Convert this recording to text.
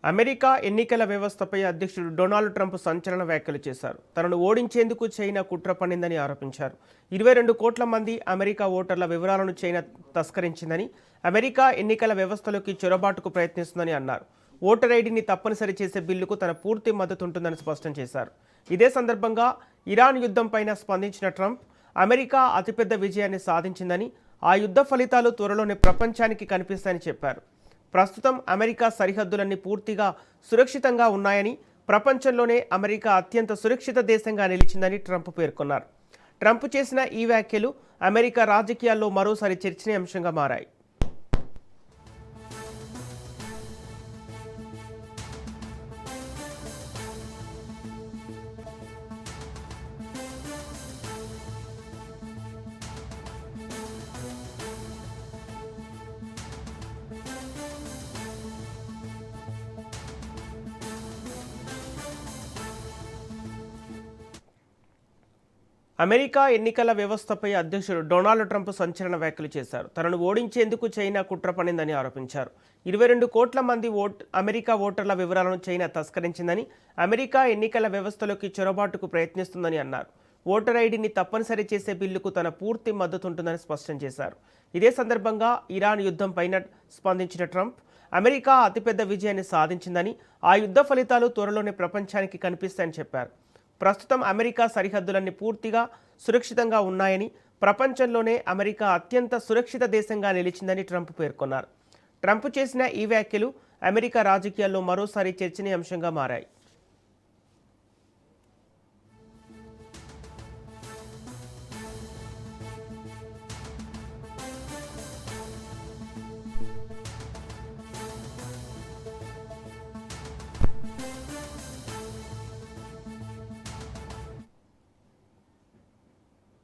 America ఎన్నికల వ్యవస్థపై అధ్యక్షుడు డొనాల్డ్ ట్రంప్ సంచలన వ్యాఖ్యలు చేశారు. తనను ఓడించేందుకు చైనా కుట్ర పన్నిందని ఆరోపించారు. 22 కోట్ల మంది అమెరికా ఓటర్ల వివరాలను చైనా తస్కరించిందని, అమెరికా ఎన్నికల వ్యవస్థలోకి చొరబాటుకు ప్రయత్నిస్తుందని అన్నారు. ఓటర్ ఐడిని తప్పనిసరి చేసే బిల్లుకు తన పూర్తి మద్దతు ఉంటుందని స్పష్టం చేశారు. ఇదే సందర్భంగా ఇరాన్ యుద్ధంపైన స్పందించిన ట్రంప్, అమెరికా అతిపెద్ద విజయాన్ని సాధించిందని, ఆ యుద్ధ ఫలితాలు త్వరలోనే ప్రపంచానికి కనిపిస్తాయని చెప్పారు. ప్రస్తుతం అమెరికా సరిహద్దులన్నీ పూర్తిగా సురక్షితంగా ఉన్నాయని, ప్రపంచంలోనే అమెరికా అత్యంత సురక్షిత దేశంగా నిలిచిందని ట్రంప్ పేర్కొన్నారు. ట్రంప్ చేసిన ఈ వ్యాఖ్యలు అమెరికా రాజకీయాల్లో మరోసారి చర్చనీయాంశంగా మారాయి. అమెరికా ఎన్నికల వ్యవస్థపై అధ్యక్షుడు డొనాల్డ్ ట్రంప్ సంచలన వ్యాఖ్యలు చేశారు. తనను ఓడించేందుకు చైనా కుట్ర పన్నిందని ఆరోపించారు. 22 కోట్ల మంది అమెరికా ఓటర్ల వివరాలను చైనా తస్కరించిందని, అమెరికా ఎన్నికల వ్యవస్థలోకి చొరబాటుకు ప్రయత్నిస్తుందని అన్నారు. ఓటర్ ఐడిని తప్పనిసరి చేసే బిల్లుకు తన పూర్తి మద్దతు ఉంటుందని స్పష్టం చేశారు. ఇదే సందర్భంగా ఇరాన్ యుద్ధం పైన స్పందించిన ట్రంప్, అమెరికా అతిపెద్ద విజయాన్ని సాధించిందని, ఆ యుద్ధ ఫలితాలు త్వరలోనే ప్రపంచానికి కనిపిస్తాయని చెప్పారు. ప్రస్తుతం అమెరికా సరిహద్దులన్నీ పూర్తిగా సురక్షితంగా ఉన్నాయని, ప్రపంచంలోనే అమెరికా అత్యంత సురక్షిత దేశంగా నిలిచిందని ట్రంప్ పేర్కొన్నారు. ట్రంప్ చేసిన ఈ వ్యాఖ్యలు అమెరికా రాజకీయాల్లో మరోసారి చర్చనీయాంశంగా మారాయి.